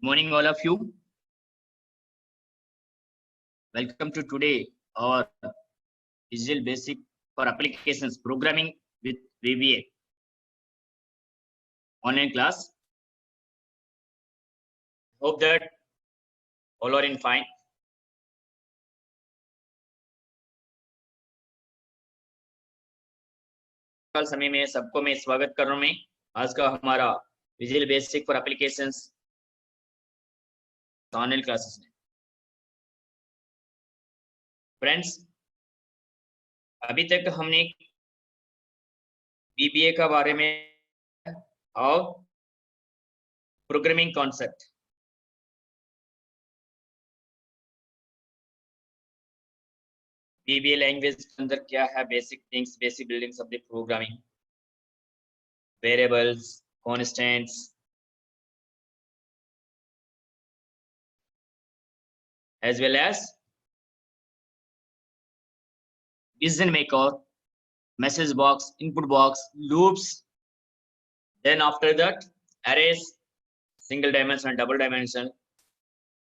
Morning, all of you. Welcome to today our Visual Basic for Applications Programming with VBA online class. Hope that all are in fine. कल समय में सबको मैं स्वागत कर रहा हूं। मैं आज का हमारा visual basic for applications online classes में। फ्रेंड्स, अभी तक हमने VBA का बारे में और प्रोग्रामिंग कॉन्सेप्ट VBA लैंग्वेज के अंदर क्या है, basic things, basic buildings of the programming, variables, constants, as well as decision maker, message box, input box, loops. Then after that, arrays, single dimension and double dimension.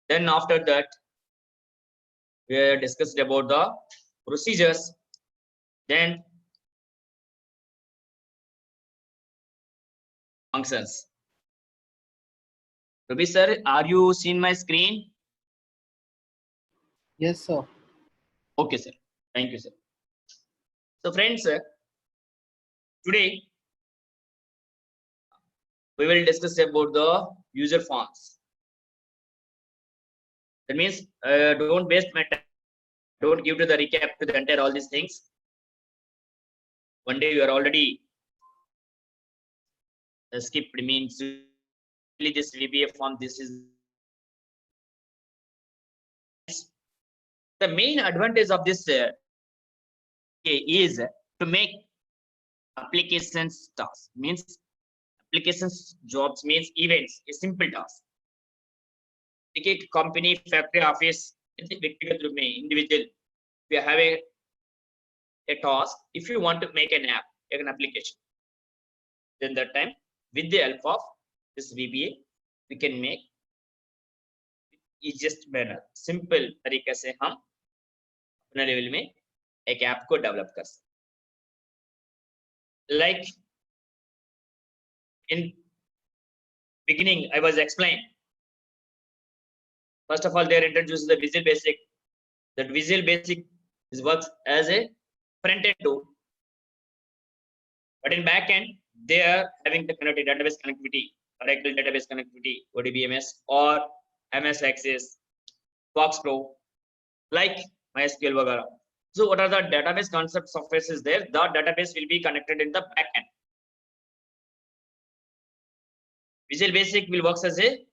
Then after that, we discussed about the procedures. Then functions. Ravi sir, are you seeing my screen? Yes, sir. Okay, sir. Thank you, sir. So, friends, today we will discuss about the user forms. That means don't waste my time. Don't give to the recap to the entire all these things. One day you are already skipped means this VBA form. This is the main advantage of this is to make applications tasks. Means applications jobs means events, a simple task. Ticket, company, factory, office, individual. We have a task. If you want to make an app, an application, then that time with the help of this VBA, we can make easiest manner, simple तरीके से हम अपने level में एक app को develop कर सकते। Like in beginning, I was explained. First of all, they are introduced the Visual Basic. That Visual Basic is works as a front end tool, but in back end they are having the connectivity, database connectivity, Oracle database connectivity, ODBMS or MS Access, Fox Pro, like MySQL वगैरह. So what are the database concept software is there? The database will be connected in the back end. Visual Basic will works as a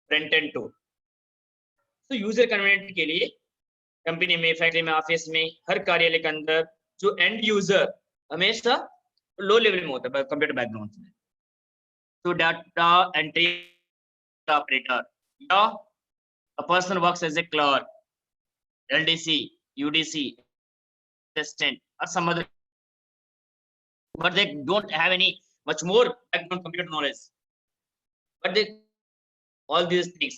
front end tool. So user convenient के लिए company में, factory में, office में, हर कार्यालय के अंदर जो and user हमेशा लो लेवल में होता है कंप्यूटर बैकग्राउंड में. तो डाटा एंट्री ऑपरेटर या a person works as a clerk, LDC, UDC, assistant or some other, but they don't have any much more background computer knowledge, but they all these things.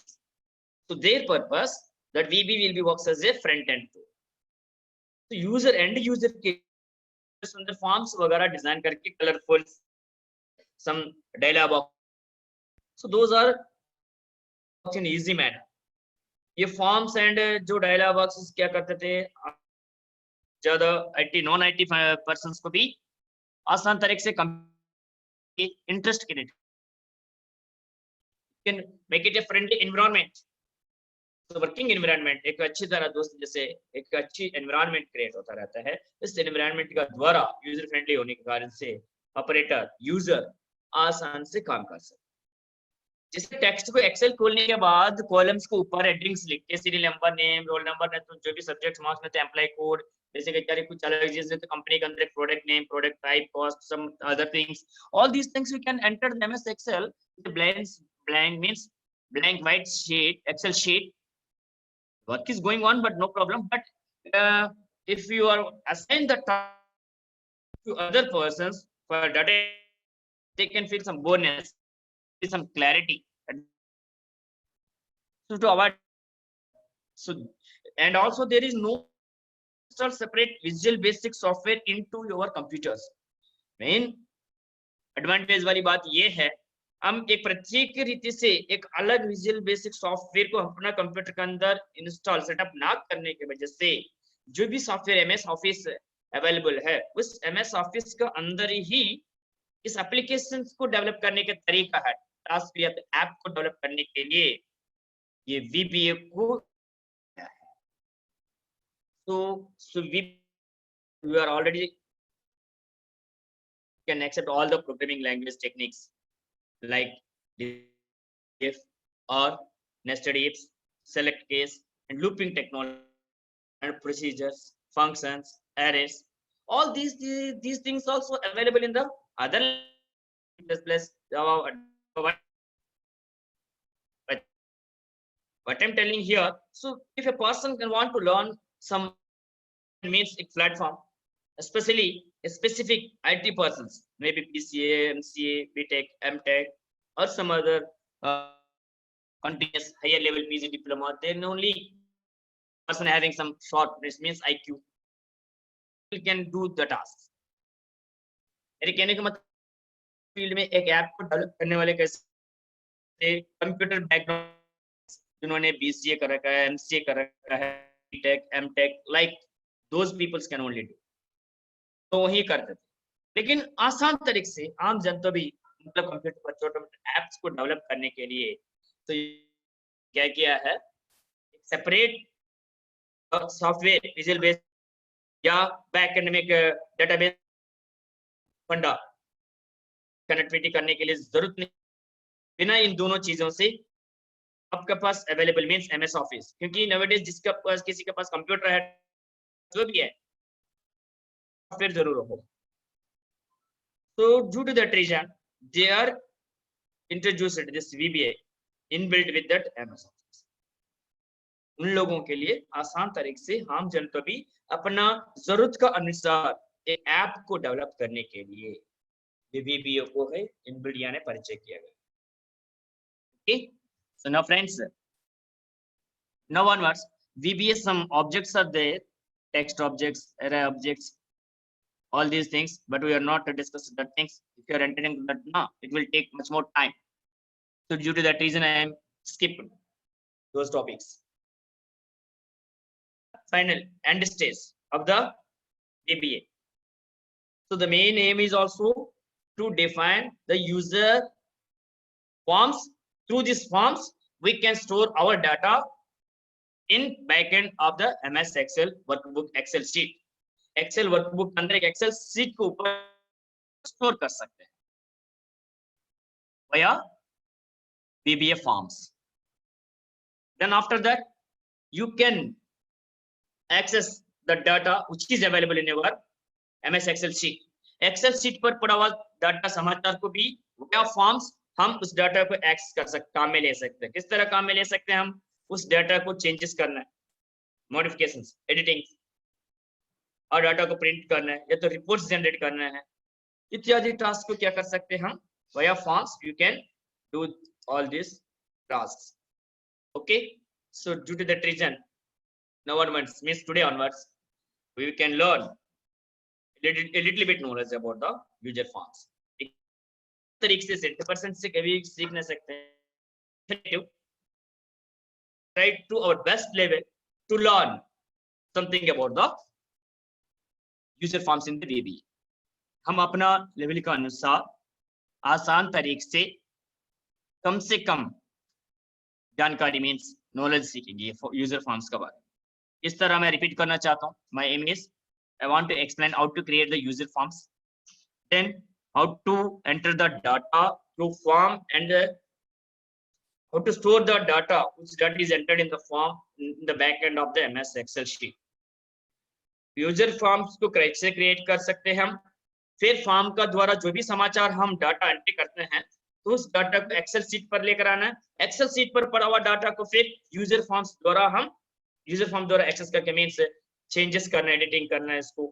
So their purpose that VB will be works as a front end tool. So user end user के अंदर forms वगैरह design करके colorful some dialog box. So those are in easy manner. ये forms and जो dialogue boxes क्या करते थे, ज्यादा IT नॉन IT पर्संस को भी आसान तरीके से interest create can make it a friendly environment. तो वर्किंग एनवायरनमेंट एक अच्छी तरह दोस्त जैसे एक अच्छी एनवायरनमेंट क्रिएट होता रहता है. इस एनवायरनमेंट का द्वारा यूजर फ्रेंडली होने के कारण से ऑपरेटर यूजर आसान से काम कर सकते. जिससे टेक्स्ट को एक्सेल खोलने के बाद कॉलम्स को ऊपर हेडिंग्स लिख के serial number, name, roll number, ने तो जो भी सब्जेक्ट मार्क्स में तो एम्प्लॉय कोड, जैसे कि चाहे कुछ अलग चीजें तो कंपनी के अंदर एक product name, product type, cost, some other things, all these things we can enter in MS Excel. The blank means blank white sheet, Excel sheet. Work is going on, but no problem. But if you are assigned the task to other persons for data, they can feel some bonus, some clarity. So to avoid, so and also there is no install separate Visual Basic software into your computers. Main advantage वाली बात ये है, हम एक प्रत्येक रीति से एक अलग विजुअल बेसिक सॉफ्टवेयर को अपना कंप्यूटर के अंदर इंस्टॉल सेटअप ना करने की वजह से जो भी सॉफ्टवेयर एमएस ऑफिस अवेलेबल है, उस एमएस ऑफिस के अंदर ही इस एप्लीकेशन को डेवलप करने का तरीका है। टास्क या ऐप को डेवलप करने के लिए ये वीबीए को है। So we are already can accept all the programming language techniques like if or nested ifs, select case, and looping technology and procedures, functions, arrays. All these things also available in the other plus Java. But what I'm telling here, so if a person can want to learn some means a platform, especially specific IT persons, maybe PCA, MCA, BTech, MTech, or some other continuous higher level PG diploma, then only person having some short, this means IQ, can do the tasks. मेरे कहने का मतलब field में एक app को develop करने वाले कैसे कंप्यूटर बैकग्राउंड जिन्होंने BCA कर रखा है, MCA कर रखा है, BTech, MTech, like those peoples can only do. तो वही करते थे, लेकिन आसान तरीके से आम जनता भी मतलब कंप्यूटर पर छोटे मोटे एप्स को डेवलप करने के लिए तो क्या किया है, सेपरेट सॉफ्टवेयर विजुअल बेस या बैक एंड में डेटाबेस फंडा कनेक्टिविटी करने के लिए जरूरत नहीं, बिना इन दोनों चीजों से आपके पास अवेलेबल मींस एमएस ऑफिस, क्योंकि नवेडेज जिसके पास किसी के पास कंप्यूटर है जो भी है सॉफ्टवेयर जरूर हो। So due to that reason, they are introduced this VBA inbuilt with that MS Office. उन लोगों के लिए आसान तरीके से हम जनता भी अपना जरूरत का अनुसार एक ऐप को डेवलप करने के लिए VBA को है इनबिल्ट यानी परिचय किया गया। Okay, so now friends, now onwards VBA some objects are there, text objects, array objects, all these things, but we are not discussing that things. If you are entering that now, it will take much more time. So due to that reason, I am skipping those topics. Final end stage of the VBA. So the main aim is also to define the user forms. Through these forms, we can store our data in backend of the MS Excel workbook Excel sheet. Excel workbook के अंदर एक Excel sheet को ऊपर store कर सकते हैं via VBA forms. Then after that you can access the data which is available in your MS Excel sheet. Excel sheet पर पड़ा हुआ डाटा समाचार को भी via forms हम उस डाटा को एक्सेस कर सकते, काम में ले सकते हैं। किस तरह काम में ले सकते हैं हम, उस डाटा को चेंजेस करना है, मॉडिफिकेशंस, एडिटिंग, और डाटा को प्रिंट करना है या तो रिपोर्ट्स जनरेट करना है, इत्यादि टास्क को क्या कर सकते हैं हम via forms you can do all these tasks. Okay, so due to that reason now onwards means today onwards we can learn a little bit knowledge about the user forms. एक तरीके से 70% से कभी सीख नहीं सकते, try to our best level to learn something about the user forms in the VBA. हम अपना लेवल का अनुसार आसान तरीके से कम जानकारी मींस नॉलेज सीखेंगे यूजर फॉर्म्स के बारे में। इस तरह मैं रिपीट करना चाहता हूँ, my aim is I want to explain how to create the user forms, then how to enter the data through form and how to store the data which data is entered in the form in the back end of the MS Excel sheet. User forms को कैसे create कर सकते हैं हम, फिर form का द्वारा जो भी समाचार हम डाटा एंट्री करते हैं तो उस डाटा को एक्सेल शीट पर लेकर आना है, एक्सेल शीट पर पड़ा हुआ डाटा को फिर यूजर फॉर्म्स द्वारा हम यूजर फॉर्म द्वारा एक्सेस करके मींस चेंजेस करना है, एडिटिंग करना है इसको,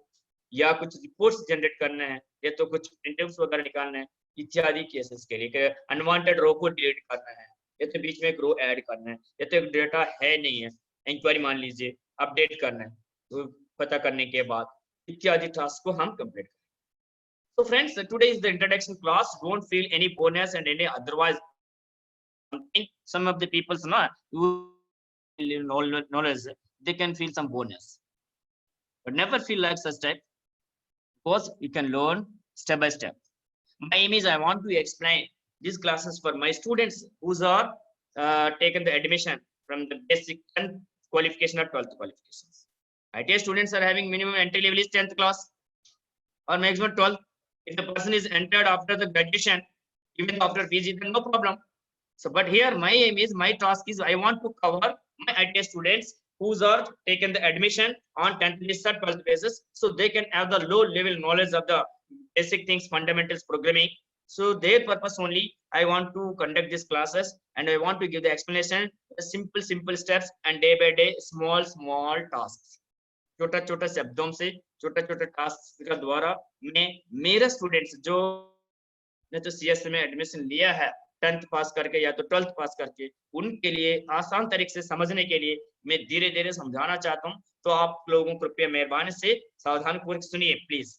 या कुछ रिपोर्ट्स जनरेट करना है या तो कुछ प्रिंटआउट्स वगैरह निकालना है, इत्यादि केसेस के लिए अनवांटेड रो को डिलीट करना है, या तो बीच में एक रो ऐड करना है, या तो एक डेटा है नहीं है, इंक्वायरी मान लीजिए अपडेट करना है, तो पता करने के बाद इत्यादि टास्क को हम कंप्लीट करें. So friends, today is the introduction class. Don't feel any bonus and any otherwise. Some of the people who knowledge, they can feel some bonus, but never feel like such type, because you can learn step by step. My aim is I want to explain these classes for my students who are taken the admission from the basic 10th qualification or 12th qualifications. ITI students are having minimum entry level is 10th class or maximum 12th. If the person is entered after the graduation, even after PG, then no problem. So, but here my aim is, my task is, I want to cover my ITI students who are taken the admission on 10th list or 12th basis, so they can have the low level knowledge of the basic things, fundamentals, programming. So their purpose only, I want to conduct these classes, and I want to give the explanation, simple steps, and day by day small tasks. छोटा छोटा शब्दों से छोटा छोटा task का द्वारा मैं मेरे स्टूडेंट्स जो ने तो सीएस में एडमिशन लिया है 10th पास करके या तो 12th पास करके, उनके लिए आसान तरीके से समझने के लिए मैं धीरे धीरे समझाना चाहता हूं. तो आप लोगों को कृपया मेहरबानी से सावधान पूर्वक सुनिए please.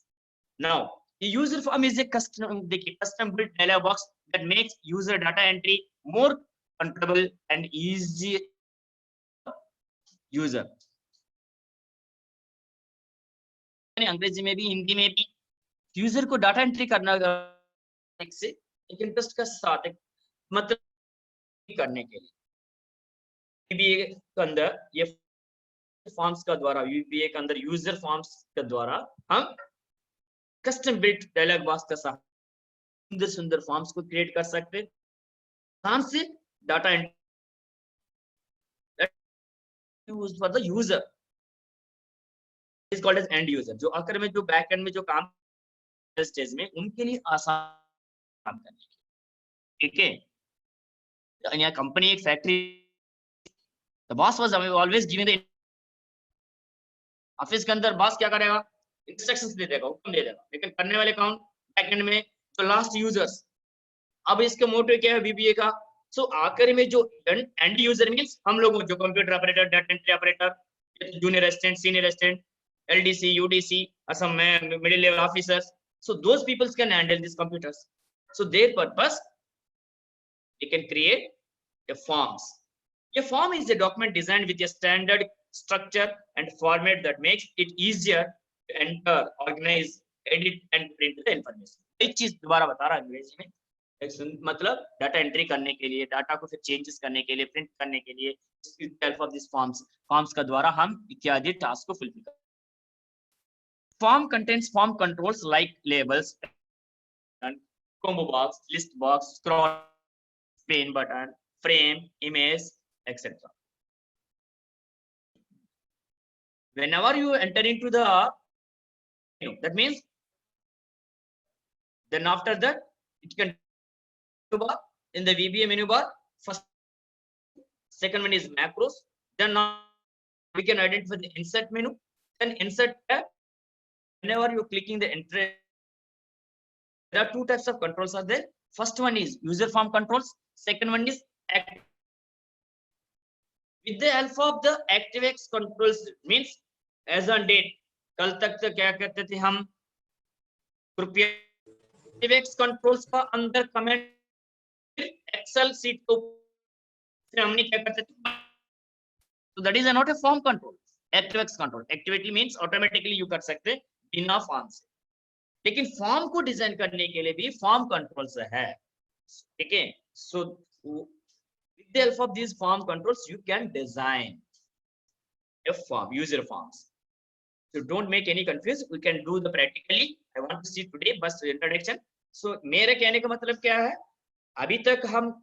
Now the user form is a custom built dialog box that makes user data entry more comfortable and easy user. अंग्रेजी में भी हिंदी में भी यूजर को डाटा एंट्री करना से एक इंटरेस्ट का साथ एक मतलब करने के लिए वीबीए के अंदर ये फॉर्म्स का द्वारा वीबीए के अंदर यूजर फॉर्म्स के द्वारा हम कस्टम बिल्ट डायलॉग बॉक्स का साथ सुंदर सुंदर फॉर्म्स को क्रिएट कर सकते हैं. कहां से data entry used for the user is called as end user, जो आखिर में जो बैक एंड में जो काम स्टेज में उनके लिए आसान काम करने के, ठीक है. यहाँ कंपनी एक factory, the boss was always giving the office के अंदर बॉस क्या करेगा, इंस्ट्रक्शंस दे देगा, हुक्म दे देगा, लेकिन करने वाले कौन, बैक एंड में जो लास्ट यूजर्स. अब इसका मोटिव क्या है बीबीए का, सो आखिर में जो एंड यूजर मींस हम लोग जो computer operator, data entry operator, junior assistant, senior assistant, LDC, UDC, some middle level officers. So those people can handle these computers. So their purpose, they can create a forms. A form is a document designed with a standard structure and format that makes it easier to enter, organize, edit and print the information. एक चीज दोबारा बता रहा अंग्रेजी में, मतलब data entry करने के लिए, डाटा को फिर चेंजेस करने के लिए, प्रिंट करने के लिए, हेल्प ऑफ दिस फॉर्म्स का द्वारा हम इत्यादि टास्क को फुलफिल करते हैं. Form contains form controls like labels, combo box, list box, scroll, pane button, frame, image, etc. Whenever you enter into the menu, that means then after that it can in the VBA menu bar. First, second one is macros. Then now we can identify the insert menu. Then insert tab. Whenever you're clicking the enter, there are two types of controls are there. First one is user form controls. Second one is active. With the help of the ActiveX controls means as on date, कल तक तो क्या करते थे हम, कृपया ActiveX controls का अंदर कमेंट एक्सेल सीट को हमने क्या करते थे, so that is not a form control. ActiveX control activity means automatically you कर सकते बिना फॉर्म से, लेकिन फॉर्म को डिजाइन करने के लिए भी फॉर्म कंट्रोल्स है, ठीक है. सो with the help of these form controls you can design a form, user forms. So don't make any confuse, we can do the practically. I want to see today बस introduction. So मेरे कहने का मतलब क्या है, अभी तक हम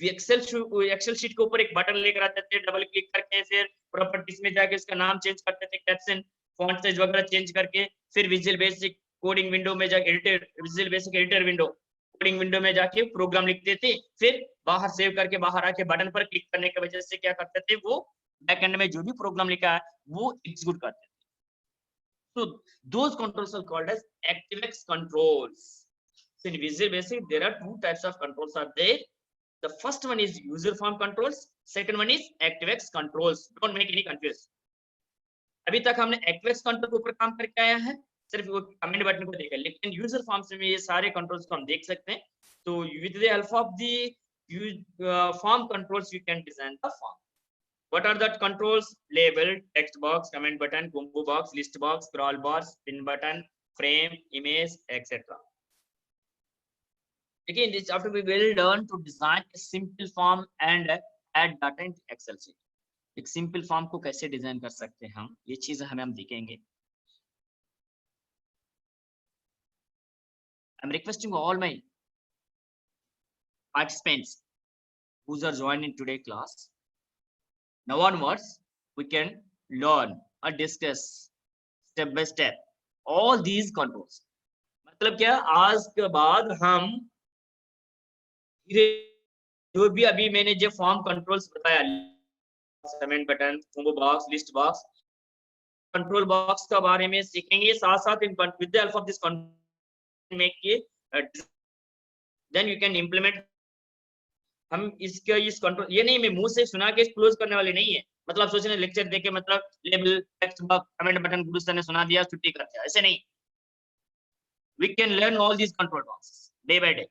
एक्सेल शीट के ऊपर एक बटन लेकर आते थे, डबल क्लिक करके फिर प्रॉपर्टीज में जाके उसका नाम चेंज करते थे, कैप्शन, फॉन्ट साइज वगैरह चेंज करके, फिर विजुअल बेसिक कोडिंग विंडो में जाके visual basic editor window coding window में जाके प्रोग्राम लिखते थे, फिर बाहर सेव करके बाहर आके बटन पर क्लिक करने की वजह से क्या करते थे, वो बैकएंड में जो भी प्रोग्राम लिखा है वो एग्जीक्यूट करते थे. So those controls are called as ActiveX controls. So in Visual Basic there are two types of controls are there. The first one is user form controls, second one is ActiveX controls. Don't make any confuse. अभी तक हमने ActiveX control के ऊपर काम करके आया है, सिर्फ वो कमेंट बटन को देखा, लेकिन यूजर फॉर्म से में ये सारे कंट्रोल्स को हम देख सकते हैं. तो with the help of the form controls you can design the form. What are that controls? Label, text box, comment button, combo box, list box, scroll bars, pin button, frame, image, etc. Again, this have to be well done to design a simple form and add data into Excel sheet. एक simple form को कैसे design कर सकते हैं हम, ये चीज हम देखेंगे. I'm requesting all my participants who are joining today class. Now onwards, we can learn or discuss step by step all these controls. मतलब क्या, आज के बाद हम जो भी अभी मैंने जो फॉर्म कंट्रोल्स बताया, comment button, combo box, list box, control box के बारे में सीखेंगे, साथ साथ in with the help of this control make के देन यू कैन इंप्लीमेंट. हम इसका इस कंट्रोल, ये नहीं मैं मुंह से सुना के क्लोज करने वाले नहीं है. मतलब सोच रहे लेक्चर देके मतलब label, text box, comment button गुरु सर ने सुना दिया, छुट्टी करते हैं, ऐसे नहीं. We can learn all this control box day by day.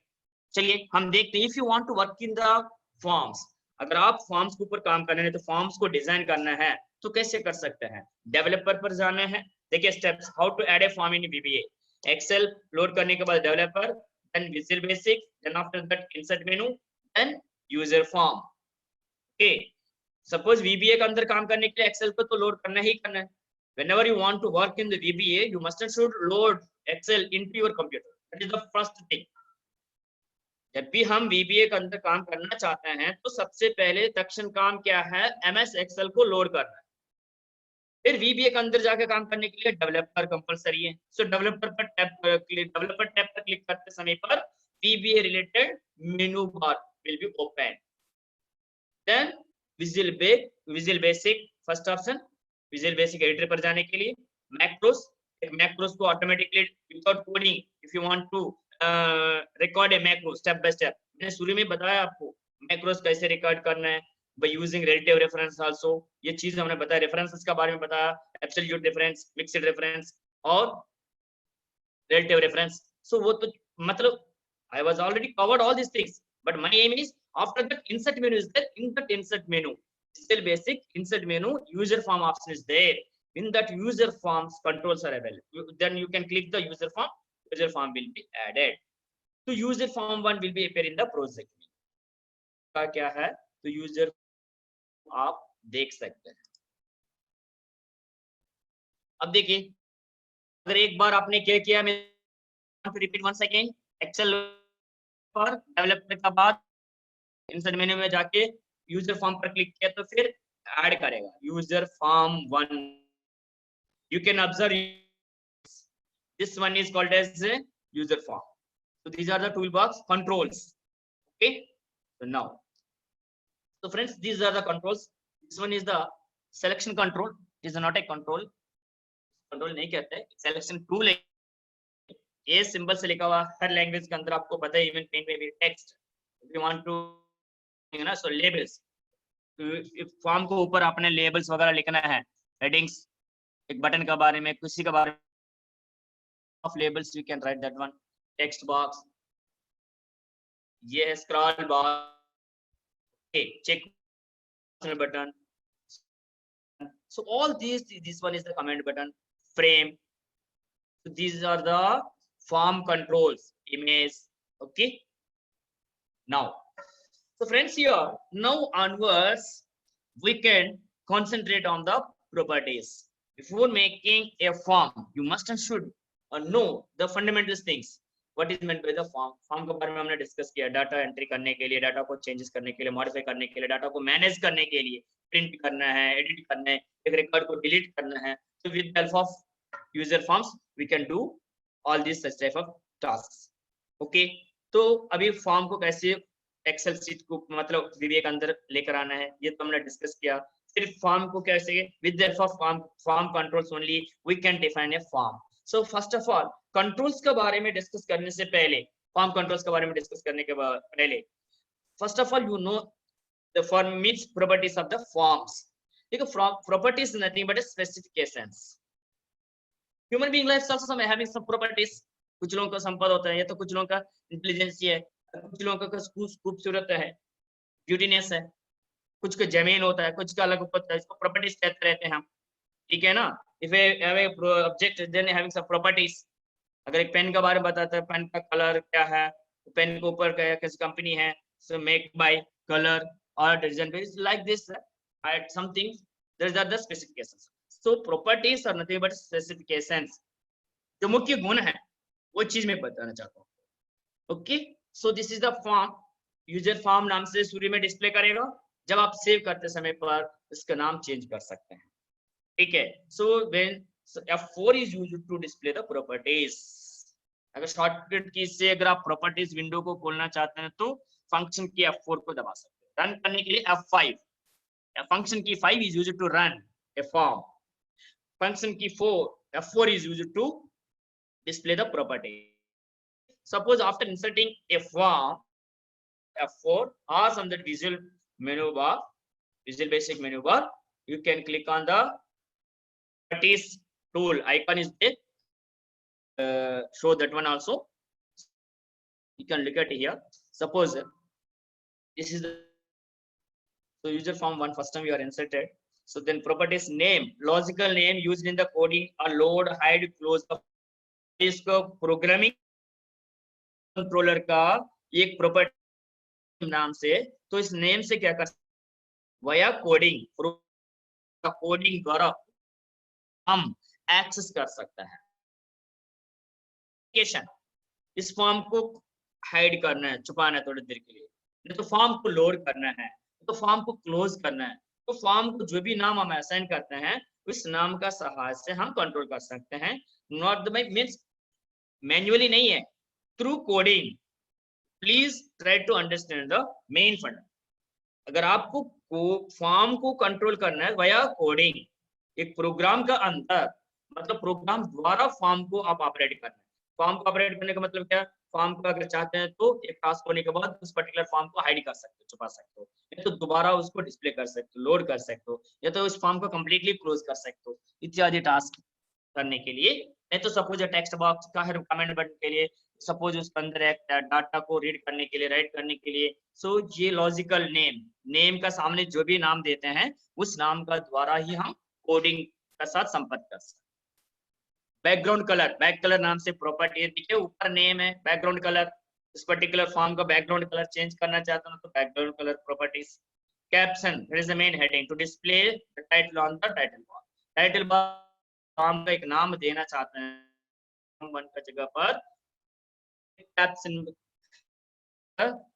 चलिए हम देखते हैं. If you want to work in the forms, अगर आप फॉर्म्स के ऊपर काम करना है तो फॉर्म्स को डिजाइन करना है तो कैसे कर सकते हैं. डेवलपर पर जाना है. देखिए steps, how to add a form in VBA. Excel load करने के बाद developer, then Visual Basic, then after that insert menu, then user form. Okay, suppose VBA के अंदर काम करने के लिए एक्सेल को तो लोड करना ही करना है. whenever you want to work in the VBA, you must and should load Excel into your computer. That is the first thing. जब भी हम VBA के अंदर काम करना चाहते हैं तो सबसे पहले तक्षण काम क्या है, MS Excel को लोड करना है. फिर VBA के अंदर जाकर काम करने के लिए डेवलपर कंपलसरी है. सो डेवलपर पर क्लिक करते समय पर VBA related menu bar will be open. Then Visual Basic first option, Visual Basic editor पर जाने के लिए मैक्रोस, मैक्रोस को automatically without coding, if you want to record a macro step by step, मैंने शुरू में बताया आपको मैक्रोस कैसे रिकॉर्ड करना है by using relative reference also. ये चीज हमने बताया, रेफरेंसेस के बारे में बताया, एब्सोल्यूट रेफरेंस, मिक्स्ड रेफरेंस और रिलेटिव रेफरेंस. सो वो तो मतलब I was already covered all these things, but my aim is after that insert menu is there. In that insert menu, still basic insert menu, user form option is there. In that user forms controls are available. Then you can click the user form. User form will be added. So user form one will be appear in the project. का क्या है तो user आप देख सकते हैं. अब देखिए, अगर एक बार आपने क्या किया, मैं रिपीट वन सेकेंड. एक्सेल पर डेवलपर के बाद इंसर्ट मेन्यू में जाके यूजर फॉर्म पर क्लिक किया तो फिर ऐड करेगा user form one. You can observe this one is called as user form. So these are the toolbox controls. Okay, so now, so friends, these are the controls. This one is the selection control. It is not a control. Control नहीं कहते, selection tool है. ये symbol से लिखा हुआ हर language के अंदर आपको पता है, इवन पेन में भी text. If you want to, you know, so labels. Form को ऊपर आपने लेबल्स वगैरह लिखना है, हेडिंग्स, एक बटन के बारे में, किसी के बारे में, of labels you can write that one. Text box, ये scroll bar, check button. So all these, this one is the command button, frame. So these are the form controls, image. Okay, now, so friends, here now onwards we can concentrate on the properties. Before making a form, you must and should know the fundamental things. What is meant by the form? Form के बारे में हमने discuss किया, data entry करने के लिए, data को changes करने के लिए, मॉडिफाई करने के लिए, डाटा को मैनेज करने के लिए, प्रिंट करना है, एडिट करना है, एक रिकॉर्ड को डिलीट करना है. So with the help of user forms we can do all these such type of tasks. Okay, तो अभी फॉर्म को कैसे एक्सेल शीट को मतलब VBA के अंदर लेकर आना है ये तो हमने डिस्कस किया. फिर फॉर्म को कैसे with the help of form controls only we can define a form. So first of all, controls के बारे में डिस्कस करने से पहले, फॉर्म कंट्रोल्स के बारे में डिस्कस करने के पहले first of all you know the form means properties of the forms. देखो properties nothing but specifications. Human being life also some having some properties. कुछ लोगों का संपद होता है, या तो कुछ लोगों का इंटेलिजेंस है, कुछ लोगों का खूबसूरत है, ब्यूटीनेस है, कुछ का जमीन होता है, कुछ का अलग होता है, इसको प्रॉपर्टीज कहते रहते हैं हम, ठीक है ना। If a object then having some properties, अगर एक पेन के बारे में बताता है, पेन का कलर क्या है, पेन के ऊपर क्या किस कंपनी है, सो मेक बाय, कलर और design base like this at something, there are the specifications. So properties और नथिंग बट स्पेसिफिकेशंस, जो मुख्य गुण है वो चीज मैं बताना चाहता हूँ। Okay, so this is the form. User form नाम से शुरू में डिस्प्ले करेगा, जब आप सेव करते समय पर इसका नाम चेंज कर सकते हैं, ठीक है। So when F4 is used to display the properties। अगर शॉर्टकट की से अगर आप प्रॉपर्टीज विंडो को खोलना चाहते हैं तो फंक्शन की F4 को दबा सकते हैं। रन करने के लिए F5, फंक्शन की 5 is used to run a form, function की F4 is used to display the property। Suppose after inserting a form F4 or from the visual menu bar, visual basic menu bar, you can click on the properties tool icon is there, show that one also, you can look at here. Suppose this is the so user form one, first time you are inserted, so then properties name, logical name used in the coding or load, hide, close the, इसको programming controller का एक property नाम से, तो इस name से क्या कर वया कोडिंग, कोडिंग द्वारा हम एक्सेस कर सकते हैं। इस फॉर्म को हाइड करना है, छुपाना है थोड़ी देर के लिए, नहीं तो फॉर्म को लोड करना है, तो फॉर्म को क्लोज करना है, तो फॉर्म को जो भी नाम हम असाइन करते हैं उस नाम का सहायता से हम कंट्रोल कर सकते हैं। नॉट द मींस मैन्युअली नहीं है, through coding. Please try to understand the main fund. अगर आपको फॉर्म को कंट्रोल करना है वया कोडिंग, एक प्रोग्राम का अंतर, मतलब प्रोग्राम द्वारा फॉर्म को आप ऑपरेट करना है। फॉर्म को ऑपरेट करने का मतलब क्या है, फॉर्म को अगर चाहते हैं तो एक टास्क होने के बाद उस पर्टिकुलर फॉर्म को हाइड कर सकते हो, छुपा सकते हो, या तो दोबारा उसको डिस्प्ले कर सकते हो, लोड कर सकते हो, या तो उस फॉर्म को कंप्लीटली क्लोज कर सकते हो, इत्यादि टास्क करने के लिए। नहीं तो सपोज टेक्स्ट बॉक्स का है कमेंट बटन के लिए, सपोज उसके अंदर एक डाटा को रीड करने के लिए, राइट करने के लिए। सो ये लॉजिकल नेम का सामने जो भी नाम देते हैं उस नाम का द्वारा ही हम कोडिंग के साथ संपर्क कर सकते हैं। बैकग्राउंड कलर, बैक कलर नाम से प्रॉपर्टी देखिए, ऊपर नेम है, बैकग्राउंड कलर, इस पर्टिकुलर फॉर्म का बैकग्राउंड कलर चेंज करना चाहता हूं तो background colour properties. Caption, that is the main heading to display the title on the title bar. Title bar form का एक नाम देना चाहते हैं, वन का जगह पर कैप्शन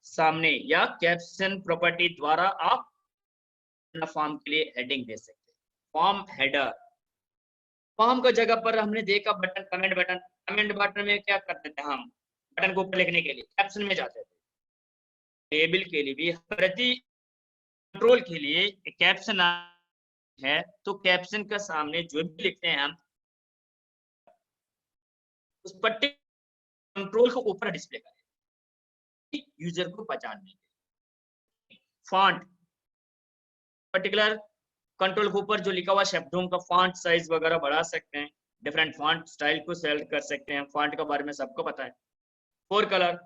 सामने या कैप्शन प्रॉपर्टी द्वारा आप फॉर्म के लिए हेडिंग दे सकते हैं। फॉर्म हेडर, फॉर्म का जगह पर हमने देखा button, comment button, comment button में क्या करते थे हम, बटन को ऊपर लिखने के लिए कैप्शन में जाते थे। टेबल के लिए भी प्रति कंट्रोल के लिए कैप्शन है, तो कैप्शन का सामने जो भी लिखते हैं हम उस पर्टिकुलर कंट्रोल को ऊपर डिस्प्ले करें यूजर को पहचानने के। फॉन्ट, पर्टिकुलर कंट्रोल के ऊपर जो लिखा हुआ शब्दों का फॉन्ट साइज वगैरह बढ़ा सकते हैं, डिफरेंट फॉन्ट स्टाइल को सेलेक्ट कर सकते हैं, फॉन्ट के बारे में सबको पता है। 4 कलर,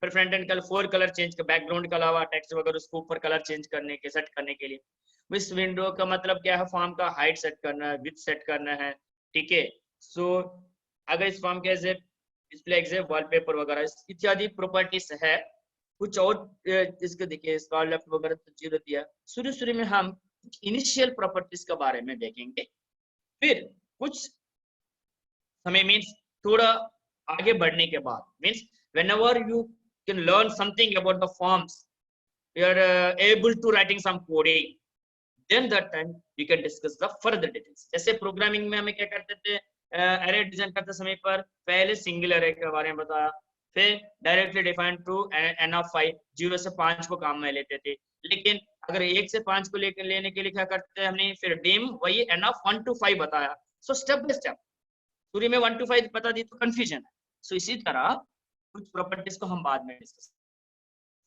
फिर front end colour 4 colour change कर, बैकग्राउंड के अलावा टेक्स्ट वगैरह उसको ऊपर कलर चेंज करने के, सेट करने के लिए। इस विंडो का मतलब क्या है, फॉर्म का हाइट सेट करना है, विड्थ सेट करना है, ठीक है। सो अगर इस फॉर्म के एज डिस्प्ले एग्जिट वॉलपेपर वगैरह इत्यादि प्रॉपर्टीज है। कुछ और इसके देखिए स्क्रॉल लेफ्ट वगैरह तो जीरो दिया। शुरू में हम इनिशियल प्रॉपर्टीज के बारे में देखेंगे, फिर कुछ समय मीन्स थोड़ा आगे बढ़ने के बाद means whenever you can learn something about the forms, you are able to writing some coding, then that time we can discuss the further details। जैसे प्रोग्रामिंग में हमें क्या करते थे, एरे डिजाइन करते समय पर पहले सिंगल एरे के बारे में बताया, फिर directly defined to n of 5, 0 से 5 को काम में लेते थे। लेकिन अगर 1 से 5 को लेने के लिए क्या करते हैं हमने, फिर डिम वही n of 1 to 5 बताया। सो स्टेप बाय स्टेप, शुरू में 1 to 5 बता दी तो कंफ्यूजन है। सो इसी तरह कुछ प्रॉपर्टीज को हम बाद में डिस्कस।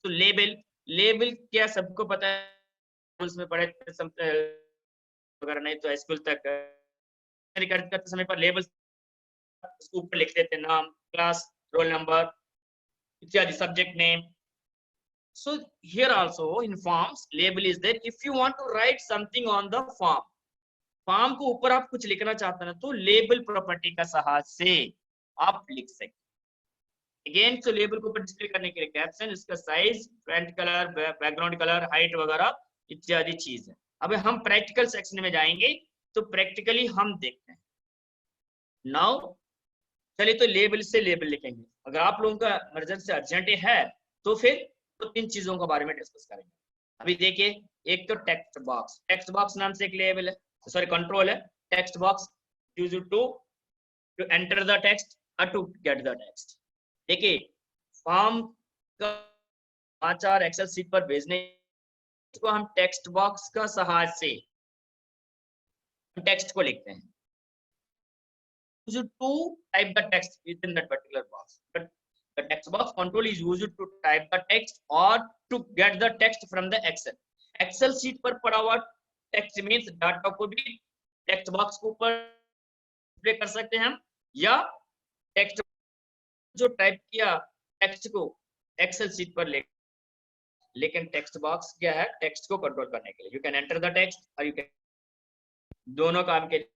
तो लेबल, लेबल क्या सबको पता है, उसमें पढ़े वगैरह नहीं तो स्कूल तक करते समय पर लेबल ऊपर लिख देते, नाम, क्लास, रोल नंबर इत्यादि, subject name. So here also in forms label is there. If you want to write something on the form, form को ऊपर आप कुछ लिखना चाहते हैं तो लेबल प्रॉपर्टी का सहायता से आप लिख सकते. अगेन तो लेबल को ऊपर डिस्प्ले करने के लिए कैप्शन, इसका size, front colour, background colour, height वगैरह इत्यादि चीज है. अब हम प्रैक्टिकल सेक्शन में जाएंगे तो प्रैक्टिकली हम देखते हैं. नाउ चलिए तो लेबल से लेबल लिखेंगे. अगर आप लोगों का इमरजेंसी अर्जेंट है तो फिर तो तीन चीजों के बारे में डिस्कस करेंगे. अभी देखिए, एक तो टेक्स्ट बॉक्स. टेक्स्ट बॉक्स नाम से एक लेबल है, सॉरी कंट्रोल है. Text box use to enter the text और टू गेट द टेक्स्ट. देखिए, फॉर्म का समाचार एक्सेल सीट पर भेजने को हम टेक्स्ट बॉक्स का सहायता से टेक्स्ट को लिखते हैं. To type the text within that particular box. But the text box control is used to type the text or to get the text from the Excel. Excel sheet पर पड़ा हुआ text means data को भी text box के ऊपर display कर सकते हैं हम, या text जो टाइप किया text को Excel sheet पर ले. लेकिन text box क्या है? text को कंट्रोल करने के लिए. You can enter the text or you can दोनों काम के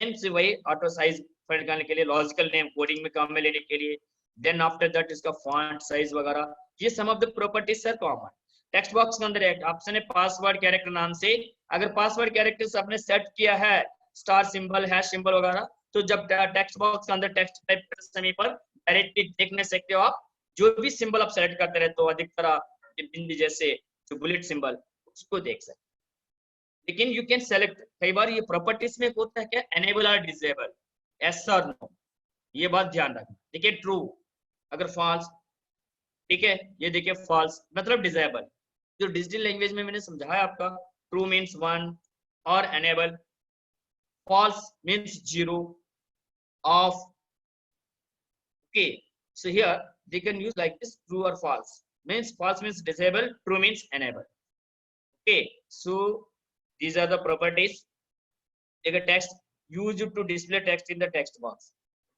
से वही ऑटो साइज करने के लिए, लॉजिकल नेम कोडिंग में काम में लेने के लिए, देन आफ्टर दैट इसका फॉन्ट साइज वगैरह, ये some of the properties are common. Text box के अंदर एक ऑप्शन है पासवर्ड कैरेक्टर नाम से. अगर पासवर्ड कैरेक्टर आपने सेट किया है स्टार सिंबल, हैश सिंबल वगैरह, तो जब टेक्स्ट बॉक्स के अंदर टेक्स्ट टाइप करते समय पर डायरेक्टली देख नहीं सकते हो आप. जो भी सिंबल आप सेलेक्ट करते रहते हो, अधिकतर बिंदी जैसे जो बुलेट सिंबल, उसको देख सकते. लेकिन यू कैन सेलेक्ट, कई बार ये प्रॉपर्टीज में होता है क्या, एनेबल और डिसेबल, यस और नो, ये बात ध्यान रखना. देखिए ट्रू अगर फॉल्स, ठीक है, ये देखिए फॉल्स मतलब डिसेबल. जो डिजिटल लैंग्वेज में मैंने समझाया आपका, ट्रू मीन्स 1 और enable, false means 0 off. Okay, so here they can use like this, true or false means disable, true means enable. Okay, so these are the properties. देखिए text use to display text in the text box.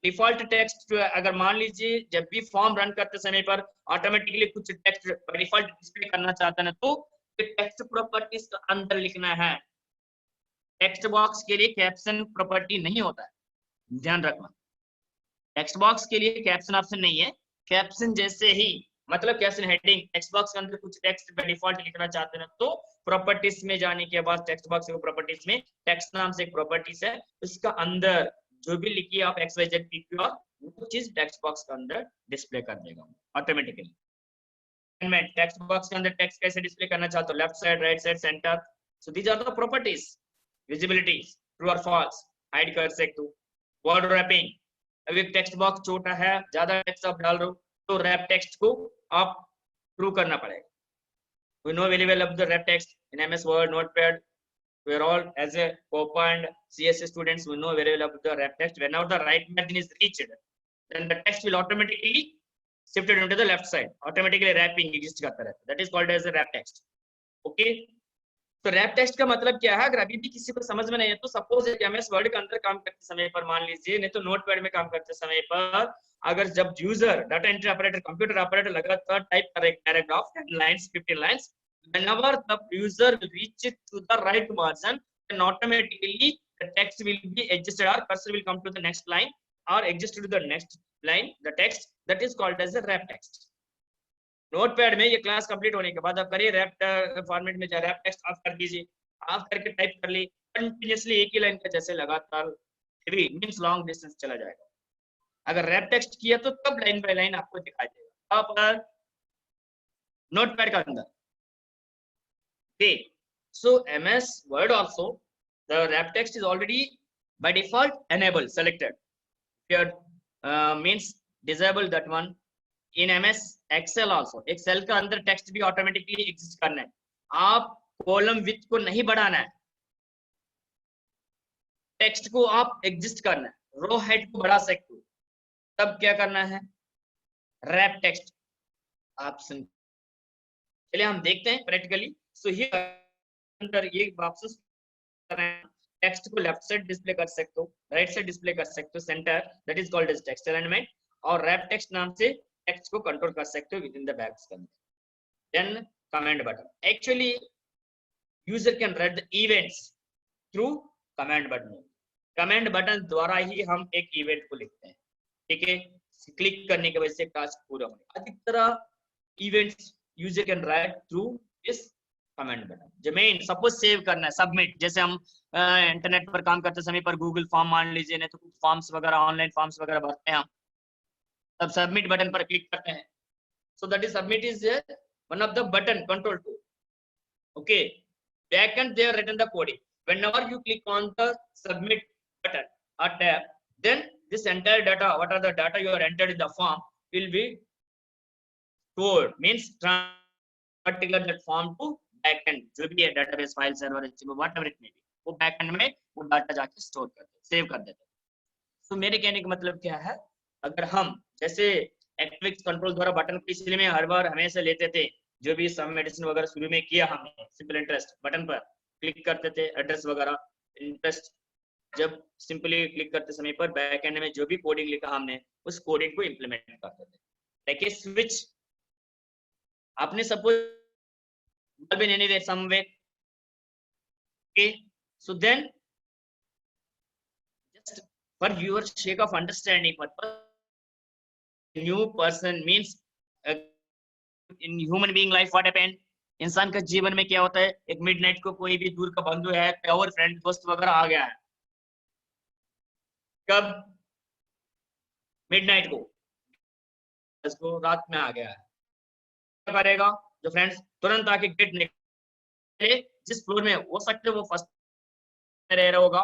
Default text अगर मान लीजिए जब भी form run करते समय पर automatically कुछ टेक्स्ट डिफॉल्ट डिस्प्ले करना चाहते हैं तो टेक्स्ट प्रॉपर्टीज के अंदर लिखना है. टेक्स्ट बॉक्स के लिए कैप्शन प्रॉपर्टी नहीं होता है, ध्यान रखना. टेक्स्ट बॉक्स के लिए कैप्शन ऑप्शन नहीं है. कैप्शन जैसे ही मतलब कैप्शन हेडिंग, टेक्स्ट बॉक्स के अंदर कुछ टेक्स्ट बाय डिफॉल्ट लिखना चाहते हैं तो प्रॉपर्टीज में जाने के बाद टेक्स्ट बॉक्स के प्रॉपर्टीज में टेक्स्ट नाम से एक प्रॉपर्टीज है, उसका अंदर जो भी लिखिए आप XYZ PQR, वो चीज टेक्स्ट बॉक्स के अंदर डिस्प्ले कर देगा ऑटोमेटिकली. मैं टेक्स्ट बॉक्स के अंदर टेक्स्ट कैसे डिस्प्ले करना चाहता हूँ, left side, right side, centre. So these are the properties. Visibility true और फॉल्स, हाइड कर सकते हो. वर्ड रैपिंग, अभी टेक्स्ट बॉक्स छोटा है, ज्यादा टेक्स्ट आप डाल रहे हो तो रैप टेक्स्ट को आप ट्रू करना पड़ेगा. We know very well of the wrap text in MS Word, Notepad. We are all as a COPA and CSS students. We know very well of the wrap text. Whenever the right margin is reached, then the text will automatically shifted into the left side. Automatically wrapping exist करता रहता है. That is called as a wrap text. Okay. तो wrap text का मतलब क्या है? अगर अभी भी किसी को समझ में नहीं है तो सपोज MS वर्ड के अंदर काम करते समय पर मान लीजिए, नहीं तो नोटपैड में काम करते समय पर अगर जब user data entry operator, computer operator लगातार टाइप करे paragraph 10 lines 15 lines, whenever the user reach to the right margin, then automatically the text will be adjusted or cursor will come to the next line or adjust to the next line, the text that is called as a wrap text. Notepad में ये class complete होने के बाद आप करिए rap format में जा, wrap text आप कर दीजिए, आप करके टाइप कर ली कंटिन्यूअसली एक ही लाइन का जैसे लगातार हेवी मींस लॉन्ग डिस्टेंस चला जाएगा. अगर रैप टेक्स्ट किया तो तब लाइन बाय लाइन आपको दिखाई देगा आप नोटपैड का अंदर. So MS Word also the wrap text is already by default enabled selected. Here means disable that one. In MS Excel also एक सेल का अंदर टेक्स्ट भी ऑटोमेटिकली एग्जिस्ट करना है. आप कॉलम विड्थ को नहीं बढ़ाना है, टेक्स्ट को आप एग्जिस्ट करना है. रो हाइट को बढ़ा सकते हो, तब क्या करना है, रैप टेक्स्ट ऑप्शन, चलिए हम देखते हैं प्रैक्टिकली। सो हियर अंदर ये बॉक्सेस टेक्स्ट को लेफ्ट साइड डिस्प्ले कर सकते हो, राइट साइड डिस्प्ले कर सकते हो, centre that is called as text alignment, और रैप टेक्स्ट नाम से टेक्स्ट को कंट्रोल कर सकते हो विद इन द बैग्स के अंदर। Then command button, actually user can write the events through command button. Command button द्वारा ही हम एक इवेंट को लिखते हैं, ठीक है, क्लिक करने की वजह से टास्क पूरा होने। अधिकतर events user can right through this command button. जमीन सपोज सेव करना है, सबमिट, जैसे हम इंटरनेट पर काम करते समय पर गूगल फॉर्म मान लीजिए, नहीं तो कुछ फॉर्म्स वगैरह ऑनलाइन फॉर्म्स वगैरह भरते हैं हम, तब सबमिट बटन पर क्लिक करते हैं। So that is submit is one of the button control too, okay. Backend they have written the coding. Whenever you click on the submit button or tab, then this entire data, what are the data you are entered in the form, will be stored, means particular that form to backend, जो भी है database file server whatever it may be, वो backend में वो data जाके store कर देते, save कर देते। तो मेरे कहने का मतलब क्या है, अगर हम जैसे एक्टिविक्स कंट्रोल द्वारा बटन को इसलिए में हर बार हमेशा लेते थे, जो भी सब मेडिसिन वगैरह शुरू में किया हमने, सिंपल इंटरेस्ट बटन पर क्लिक करते थे, एड्रेस वगैरह इंटरेस्ट, जब सिंपली क्लिक करते समय पर बैक एंड में जो भी कोडिंग लिखा हमने उस कोडिंग को इंप्लीमेंट करते थे। लाइक ए स्विच, आपने suppose bulb in anywhere somewhere, okay, so then just for your shake of understanding purpose, new person means in human being life what happened, इंसान का जीवन में क्या होता है, एक मिडनाइट को कोई भी दूर का बंधु है और फ्रेंड दोस्त वगैरह आ गया है, कब, मिडनाइट को, इसको रात में आ गया है, क्या करेगा, जो फ्रेंड्स तुरंत आके गेट निकले, जिस फ्लोर में हो सकते वो फर्स्ट में रह रहा होगा,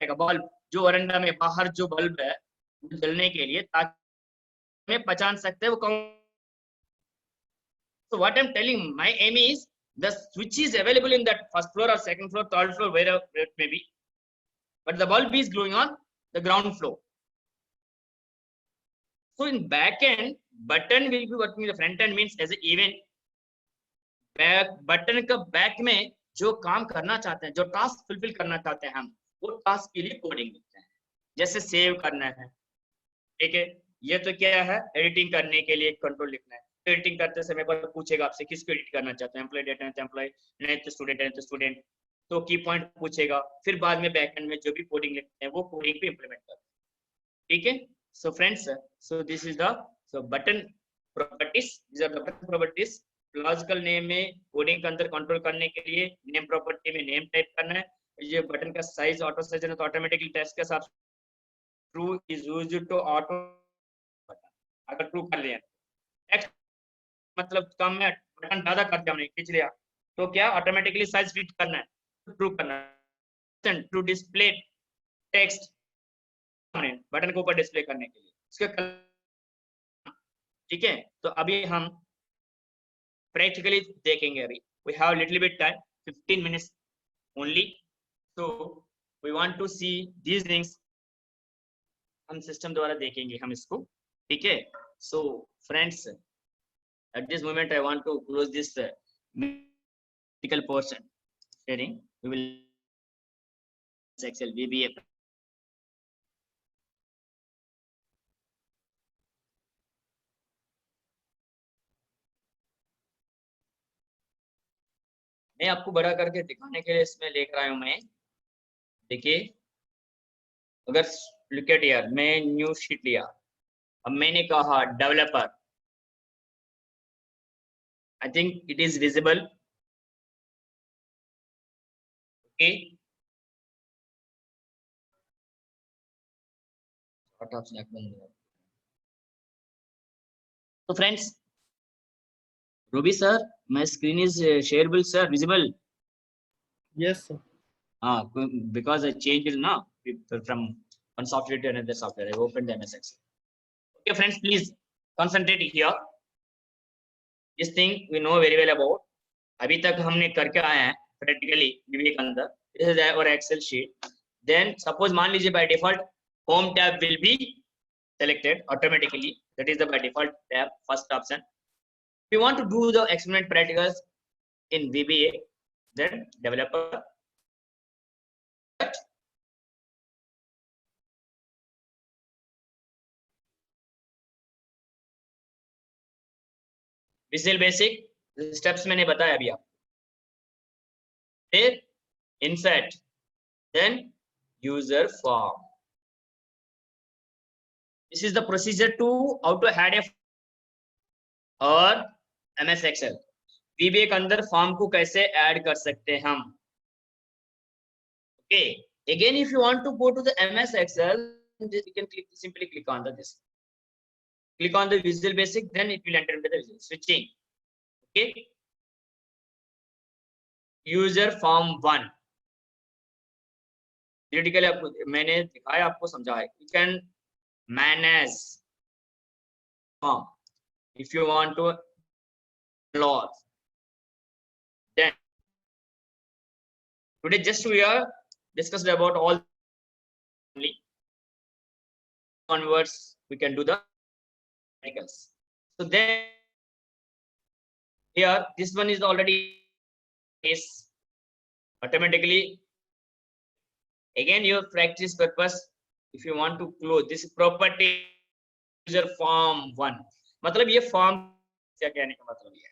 बल्ब जो वरांडा में बाहर जो बल्ब है जलने के लिए, ताकि में पहचान सकते हैं वो कौन। So what I'm telling, my aim is the switch is available in that first floor or second floor, third floor, wherever it may be, but the bulb is glowing on the ground floor. So in back end, button will be working in the front end, means as an event. Back button का back में जो काम करना चाहते हैं, जो task fulfil करना चाहते हैं हम, वो टास्क के लिए कोडिंग लिखते हैं, जैसे सेव करना है, ठीक है, ये तो क्या है, एडिटिंग करने के लिए कंट्रोल लिखना है, एडिटिंग करते समय पर पूछेगा आपसे किसको एडिट करना चाहते हैं, एम्प्लॉय डेटा है तो एम्प्लॉय, नहीं तो स्टूडेंट है तो स्टूडेंट, तो की पॉइंट पूछेगा, फिर बाद में बैकएंड में जो भी कोडिंग लिखते हैं वो कोडिंग पे इंप्लीमेंट करते हैं, ठीक है। So friends, so this is the so button properties, this are the button properties. Logical name में कोडिंग के अंदर कंट्रोल करने के लिए नेम प्रॉपर्टी में नेम टाइप करना है, ये बटन का साइज ऑटो साइज है तो ऑटोमेटिकली टेक्स्ट के साथ true is used to auto, अगर ट्रू कर लिया टेक्स्ट मतलब कम है, बटन ज्यादा कर दिया हमने, खींच लिया, तो क्या ऑटोमेटिकली साइज फिट करना है, ट्रू करना है, टू डिस्प्ले टेक्स्ट बटन के ऊपर डिस्प्ले करने के लिए इसके, ठीक है। तो अभी हम प्रैक्टिकली देखेंगे, अभी we have little bit time, 15 minutes only, so we want to see these things, हम सिस्टम द्वारा देखेंगे हम इसको, ठीक है। So friends, at this moment I want to close this medical portion sharing. We will Excel VBA. मैं आपको बड़ा करके दिखाने के लिए इसमें लेकर आया हूं मैं, देखिए, अगर लुक एट हियर, मैं न्यू शीट लिया, अब मैंने कहा developer, I think it is visible, okay, so friends, Ruby sir, my screen is shareable sir, visible? Yes sir. Because I changed it now from one software to another software, I opened the MS Excel. Okay friends, please concentrate here, this thing we know very well about, अभी तक हमने करके आए हैं practically VBA के अंदर, this is our Excel sheet. Then suppose मान लीजिए by default home tab will be selected automatically. That is the by default tab, first option. If you want to do the experiment practicals in VBA, then developer. Visual Basic steps मैंने बताया अभी आप. फिर insert, then user form. This is the procedure to how to add a और MS Excel. VBA के अंदर form को कैसे ऐड कर सकते हैं हम. Okay. Again, if you want to go to the MS Excel, you can simply click on this. Click on the Visual Basic, then it will enter into the visual switching. Okay. User form 1. Theoretically आपको मैंने दिखाया, आपको समझाया. You can manage form if you want to log. Then today just we are discussed about all onwards we can do the articles. So then here this one is already is automatically. Again your practice purpose, if you want to close this property user form 1, मतलब ये form क्या कहने का मतलब ये है.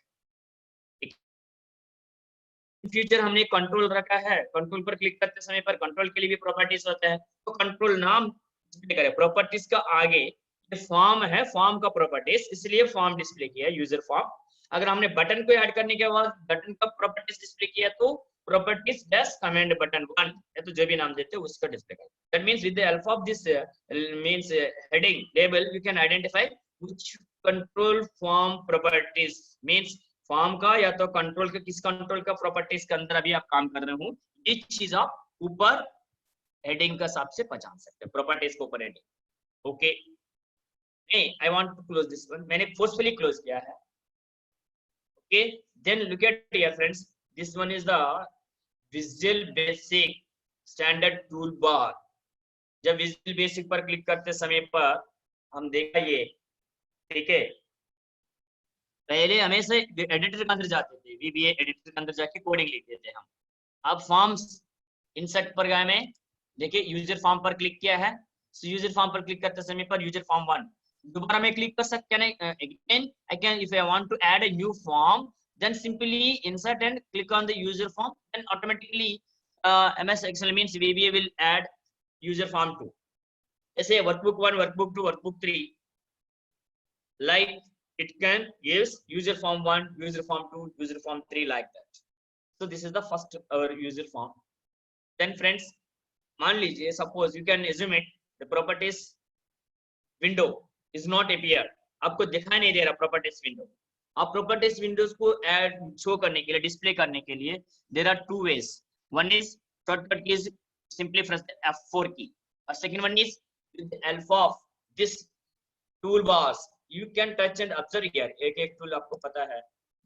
Future हमने control रखा है, कंट्रोल पर क्लिक करते समय पर कंट्रोल के लिए भी प्रॉपर्टीज होता है, तो कंट्रोल नाम डिस्प्ले करें. प्रॉपर्टीज का आगे ये फॉर्म है, फॉर्म का प्रॉपर्टीज, इसलिए फॉर्म डिस्प्ले किया यूजर फॉर्म. अगर हमने बटन को ऐड करने के बाद बटन का प्रॉपर्टीज डिस्प्ले किया तो प्रॉपर्टीज डैश कमांड बटन 1 या तो जो भी नाम देते हैं उसका डिस्प्ले करें. That means with the help of this means heading label you can identify which control form properties means form का या तो कंट्रोल के किस कंट्रोल का प्रॉपर्टीज के अंदर अभी आप काम कर रहे हो, ये चीज आप ऊपर हेडिंग का हिसाब से पहचान सकते हैं. प्रॉपर्टीज को ऊपर हेडिंग. ओके. नहीं, I want to close this one. मैंने फोर्सफुली क्लोज किया है. Okay. Then look at here friends, this one is the Visual Basic standard tool bar. जब विजुअल बेसिक पर क्लिक करते समय पर हम देखा ये, ठीक है, पहले हमेशा एडिटर के अंदर जाते थे, VBA एडिटर के अंदर जाके कोडिंग लिखते थे हम. अब फॉर्म्स इंसर्ट पर गए, मैं देखिए यूजर फॉर्म पर क्लिक किया है. सो यूजर फॉर्म पर क्लिक करते समय पर यूजर फॉर्म 1 दोबारा मैं क्लिक कर सकता नहीं. Again I can if I want to add a new form then simply insert and click on the user form, then automatically MS Excel means VBA will add user form 2. ऐसे workbook 1, workbook 2, workbook 3 like it can use user form 1, user form 2, user form 3 like that. So this is the first our user form. Then friends, मान लीजिए suppose you can assume it the properties window is not appear, आपको दिखाई नहीं दे रहा properties window. आप properties windows को add show करने के लिए, display करने के लिए there are two ways. One is shortcut keys, simply press the F4 key. और second one is with the help of this toolbars you can touch and observe here. एक एक tool आपको पता है.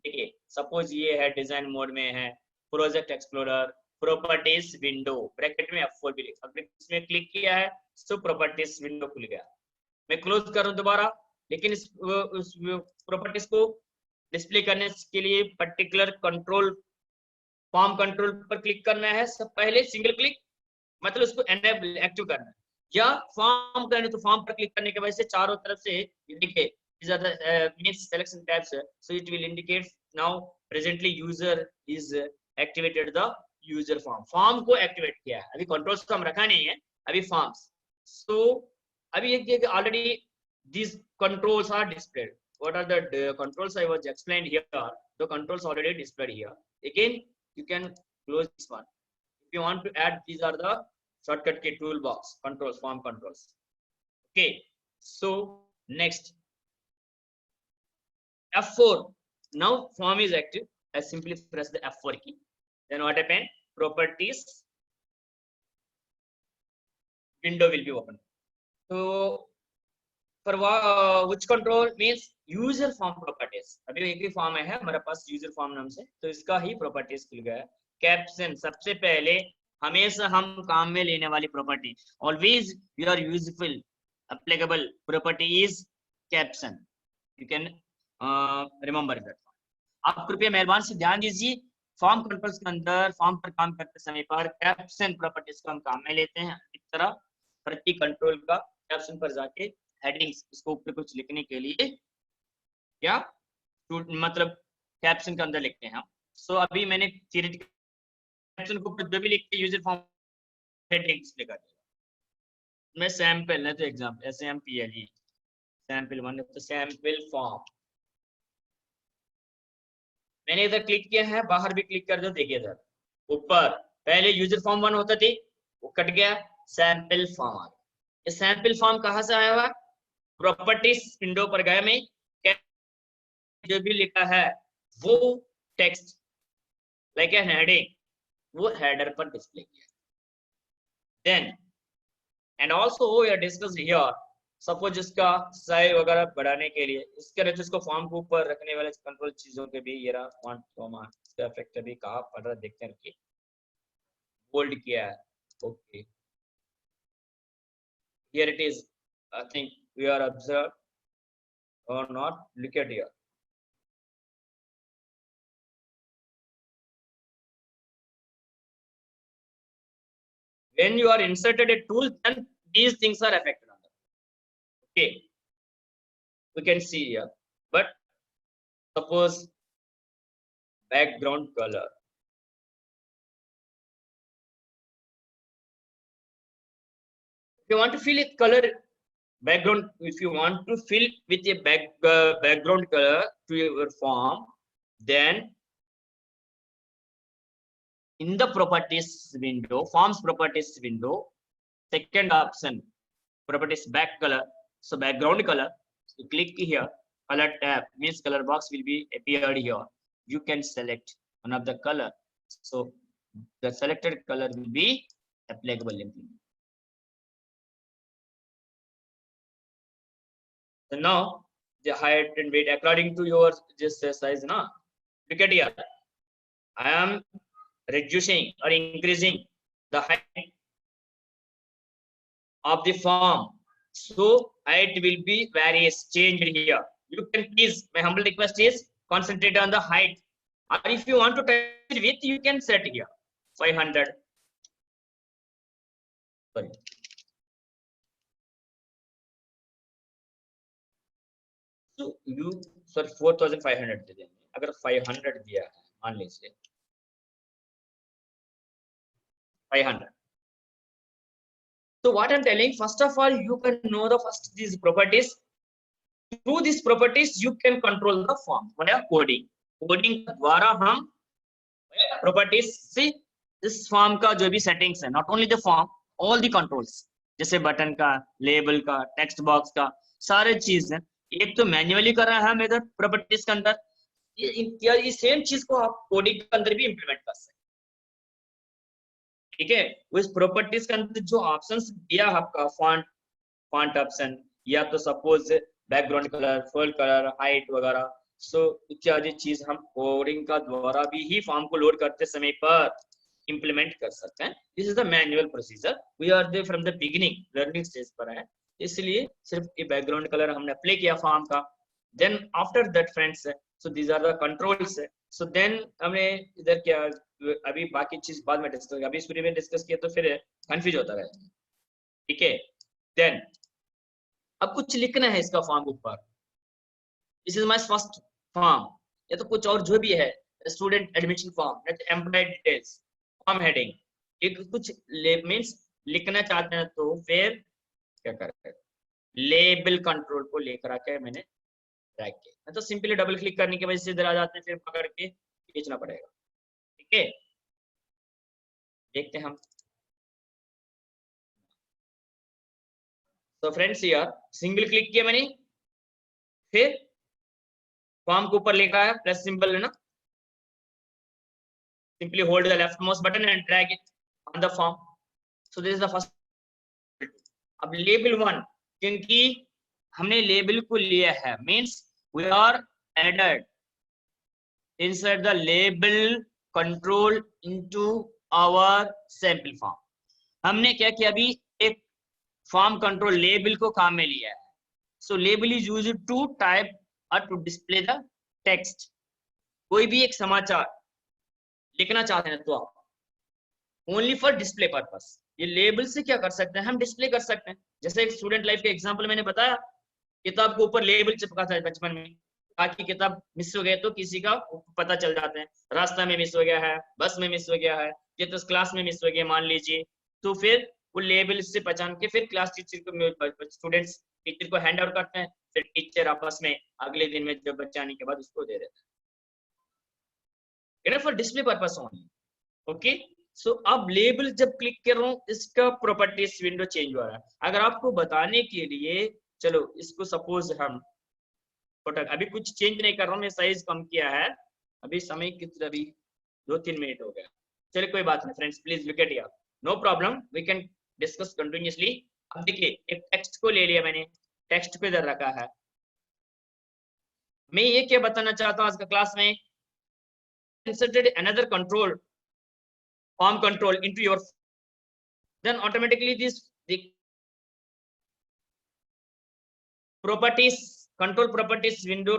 देखिए सपोज ये है डिजाइन मोड में है, project explorer, properties window, bracket में F4 भी लिखा. अगर इसमें क्लिक किया है तो प्रॉपर्टीज विंडो खुल गया. मैं क्लोज करूं दोबारा, लेकिन इस प्रॉपर्टीज को डिस्प्ले करने के लिए पर्टिकुलर कंट्रोल फॉर्म कंट्रोल पर क्लिक करना है. सब पहले सिंगल क्लिक मतलब उसको एनेबल एक्टिव करना है, या फॉर्म करने तो फॉर्म पर क्लिक करने के वजह से चारों तरफ से देखिए these are the means selection tabs, so it will indicate now presently user is activated the user form को एक्टिवेट किया है. अभी कंट्रोल्स को हम रखा नहीं है, अभी फॉर्म्स. सो अभी एक already these controls are displayed. What are the controls I was explained here? The controls already displayed here. Again you can close this one. If you want to add, these are the shortcut key toolbox controls, form controls. Okay, so next F4. Now form is active. I simply press the F4 key. Then what happened? Properties window will be open. So for which control means user form properties. अभी एक ही form है हमारे पास user form नाम से, तो इसका ही properties खुल गया. कैप्शन सबसे पहले हमेशा हम काम में लेने वाली property, always you are useful. applicable property is caption. You can remember that. आप कृपया मेहरबान से ध्यान दीजिए, फॉर्म कंट्रोल्स के अंदर फॉर्म पर काम करते समय पर कैप्शन प्रॉपर्टीज को हम काम में लेते हैं। इस तरह प्रति कंट्रोल का कैप्शन पर जाके हेडिंग्स उसको ऊपर कुछ लिखने के लिए क्या मतलब कैप्शन के अंदर लिखते हैं हम। सो अभी मैंने थ्योरेटिकल कैप्शन को ऊपर जो भी लिखते हैं यूजर फॉर्म हेडिंग्स लिखा दिया। मैं सैंपल है तो एग्जांपल SAMPLE सैंपल 1 तो सैंपल फॉर्म मैंने इधर क्लिक किया है, बाहर भी क्लिक कर दो, देखिए इधर ऊपर पहले यूजर फॉर्म 1 होता थी, वो कट गया, सैंपल फॉर्म आ गया। ये सैंपल फॉर्म कहाँ से आया हुआ? प्रॉपर्टीज विंडो पर गए में जो भी लिखा है वो टेक्स्ट लाइक ए हेडिंग वो हेडर पर डिस्प्ले किया। Then and also we are discuss here, suppose इसका साइज वगैरह बढ़ाने के लिए इसके नीचे इसको फॉर्म के ऊपर रखने वाले कंट्रोल चीजों के भी ये फॉन्ट कॉमा इसका इफेक्ट अभी कहाँ पड़ रहा देखते हैं कि बोल्ड किया है। Okay here it is, I think we are observe or not, look at here. When you are inserted a tool, then these things are affected. Okay, we can see here. But suppose background color. If you want to fill it color background, if you want to fill with a background color to your form, then in the properties window, forms properties window, second option, properties back color, so background color, so click here, color tab means color box will be appeared here. You can select one of the color, so the selected color will be applicable. So now the height and weight according to your just size. Now look at here, I am reducing or increasing the height of the form, so height will be various changed here. You can please, my humble request is concentrate on the height, or if you want to type it with, you can set here 500. Sorry. So you 4500 दे देंगे, अगर 500 दिया है मान लीजिए 500. So what I'm telling, first of all, you can know the first these properties. Through these properties, you can control the form via coding. Coding द्वारा हम properties से इस form का जो भी settings है, not only the form, all the controls, जैसे button का, label का, text box का, सारे चीज हैं। एक तो मैन्युअली कर रहा है हम इधर properties के अंदर, ये सेम चीज को आप कोडिंग के अंदर भी इंप्लीमेंट कर सकते हैं। ठीक है, उस प्रॉपर्टीज के अंदर जो ऑप्शंस दिया आपका फॉन्ट ऑप्शन या तो suppose background colour, full colour, height वगैरह, सो इत्यादि चीज हम कोडिंग का द्वारा भी ही फॉर्म को लोड करते समय पर इंप्लीमेंट कर सकते हैं। This is the manual procedure, we are there from the beginning, learning stage पर है, इसलिए सिर्फ ये बैकग्राउंड कलर हमने अप्लाई किया फॉर्म का। Then after that friends, so these are the controls. So then हमने इधर क्या, अभी बाकी चीज बाद में डिस्कस, अभी शुरू में डिस्कस किया तो फिर कंफ्यूज होता रहेगा। ठीक है, देन अब कुछ लिखना है इसका फॉर्म के ऊपर। This is my first form, या तो कुछ और जो भी है, student admission form, employ details, form heading, एक कुछ मींस लिखना चाहते हैं तो फिर क्या करते हैं, लेबल कंट्रोल को लेकर आके मैंने ड्रैग किया, तो सिंपली डबल क्लिक करने की वजह से इधर आ जाते हैं, फिर पकड़ के खींचना पड़ेगा। ठीक है, देखते हैं हम। तो फ्रेंड्स यार सिंगल क्लिक किया मैंने, फिर फॉर्म के ऊपर लिखा है प्लस सिंबल है ना, simply hold the left mouse button and drag it on the form. So this is the first. अब लेबल 1, क्योंकि हमने लेबल को लिया है, means we are added insert the label control into our sample form। हमने क्या किया, अभी एक फॉर्म कंट्रोल लेबल को काम में लिया है. So label is used to type और टू डिस्प्ले द टेक्स्ट. कोई भी एक समाचार लिखना चाहते हैं तो आप ओनली फॉर डिस्प्ले पर्पस, ये लेबल से क्या कर सकते हैं, हम डिस्प्ले कर सकते हैं. जैसे एक स्टूडेंट लाइफ के एग्जांपल मैंने बताया, किताब के ऊपर लेबल चिपका था बचपन में, ताकि किताब मिस हो गए तो किसी का पता चल जाता है, रास्ता में मिस हो गया है, बस में मिस हो गया है, या तो क्लास में मिस हो गया मान लीजिए, तो फिर वो लेबल से पहचान के फिर क्लास टीचर को, स्टूडेंट्स टीचर को हैंड आउट करते हैं, फिर टीचर आपस में अगले दिन में जब बच्चा आने के बाद उसको दे देते हैं for display purpose only. Okay, so अब लेबल जब क्लिक कर रहा हूँ इसका प्रॉपर्टीज विंडो चेंज हो रहा है. अगर आपको बताने के लिए, चलो इसको सपोज हम अभी कुछ चेंज नहीं कर रहा हूँ, मैं साइज कम किया है, अभी समय कितना, अभी 2-3 मिनट हो गया. चलिए कोई बात नहीं friends, please look at here, no problem, we can discuss continuously. अब देखिए एक टेक्स्ट को ले लिया मैंने, टेक्स्ट को इधर रखा है. मैं ये क्या बताना चाहता हूँ आज का क्लास में, inserted another control, form control into your, then automatically the properties, control properties window,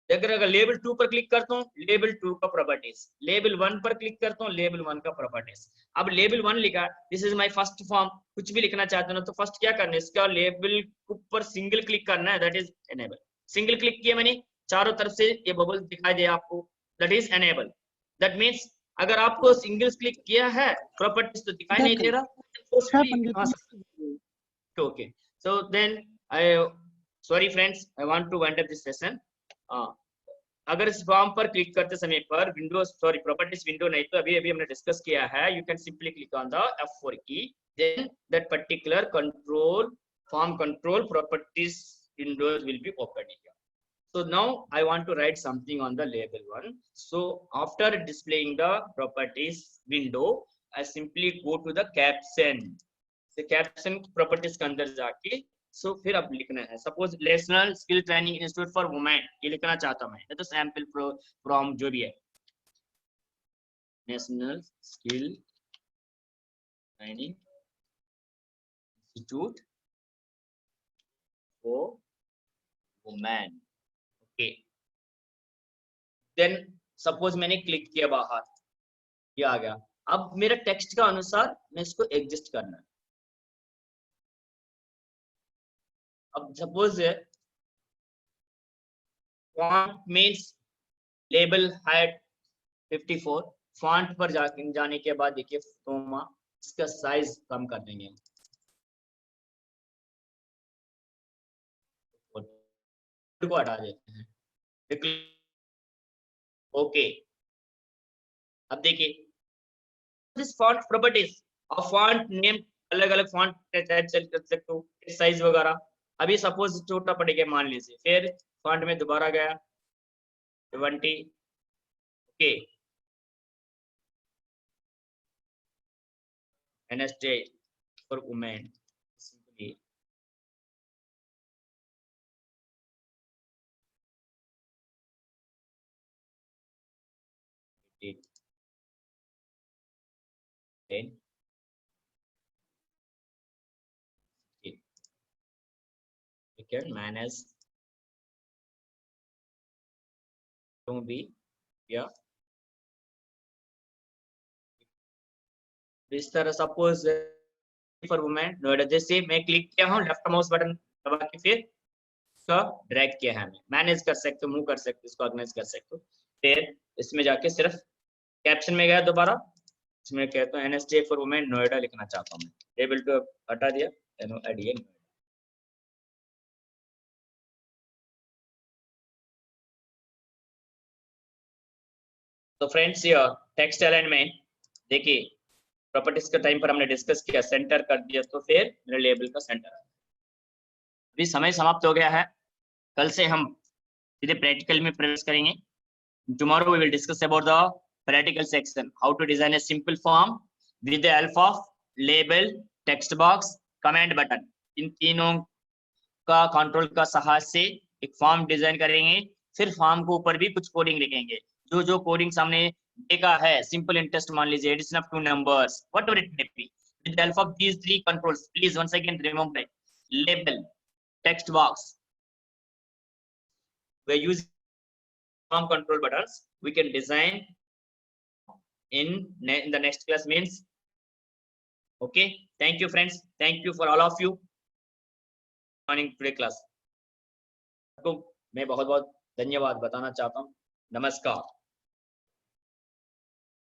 अगर लेबल 2 पर क्लिक करता हूँ, लेबल 2 का प्रॉपर्टीज, लेबल 1 पर क्लिक करता हूँ, लेबल 1 का प्रॉपर्टीज. अब लेबल 1 लिखा, this is my first form, कुछ भी लिखना चाहते हो ना तो फर्स्ट क्या करना है, इसका लेबल ऊपर सिंगल क्लिक करना है, that is enable. Single click किया मैंने, चारों तरफ से ये बबल दिखाई दे आपको, that is enable. That means अगर आपको सिंगल क्लिक किया है प्रॉपर्टीज तो दिखाई नहीं दे रहा. Okay, so then I, sorry friends, I want to wind up this session. अगर इस फॉर्म पर क्लिक करते समय पर विंडोज, सॉरी प्रॉपर्टीज विंडो नहीं तो अभी हमने डिस्कस किया है, you can simply click on the F4 key, then that particular control, form control properties windows will be opened here. So now I want to write something on the label 1. So after displaying the properties window, I simply go to the caption. The caption properties के अंदर जाके सो फिर अब लिखना है, suppose national skill training institute for women, ये लिखना चाहता हूं मैं, ये तो सैंपल फ्रॉम जो भी है, national skill training institute for women. Okay, then suppose मैंने क्लिक किया बाहर, ये आ गया. अब मेरा टेक्स्ट का अनुसार मैं इसको एडजस्ट करना है. अब suppose font means label height 54, font पर जाने के बाद देखिए फोमा, इसका साइज कम कर देंगे, को हटा देते हैं. ओके, अब देखिए दिस फॉन्ट प्रॉपर्टीज और फॉन्ट नेम, अलग अलग फॉन्ट टाइप सेट कर सकते हो, साइज वगैरह. अभी सपोज छोटा पड़ेगा मान लीजिए, फिर फॉन्ट में दोबारा गया 20. Okay, NSJ for women, simply we can manage to be, yeah, इस तरह. सपोज फॉर वुमेन नोएडा, जैसे मैं क्लिक किया हूँ, लेफ्ट माउस बटन दबा के फिर इसका ड्रैग किया है, मैनेज कर सकते हो, मूव कर सकते हो, इसको ऑर्गेनाइज कर सकते हो. फिर इसमें जाके सिर्फ कैप्शन में गया दोबारा, इसमें कहता हूँ NSJ फॉर वुमेन नोएडा लिखना चाहता हूँ, लेबल को हटा दिया, NOIDA. तो फ्रेंड्स ये टेक्स्ट अलाइनमेंट देखिए, प्रॉपर्टीज के टाइम पर हमने डिस्कस किया, सेंटर कर दिया तो फिर मेरे लेबल का सेंटर. अभी समय समाप्त हो गया है, कल से हम सीधे प्रैक्टिकल में प्रवेश करेंगे. Tomorrow we will discuss about the practical section, how to design a simple form with the help of label, text box, comment button. इन तीनों का कंट्रोल का सहायता से एक फॉर्म डिजाइन करेंगे. फिर फॉर्म के ऊपर भी कुछ कोडिंग लिखेंगे, जो कोडिंग सामने देखा है, सिंपल इंटरेस्ट मान लीजिए, addition of 2 numbers, whatever it may be, with the help of these three controls. Please once again remember it. Label, text box. We're using form control buttons. We can design in the next class means. Okay. Thank you, friends. Thank you for all of you joining today class. आपको मैं बहुत बहुत धन्यवाद बताना चाहता हूँ. नमस्कार.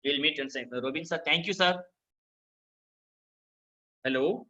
We'll meet in Robin sir. Thank you, sir. Hello.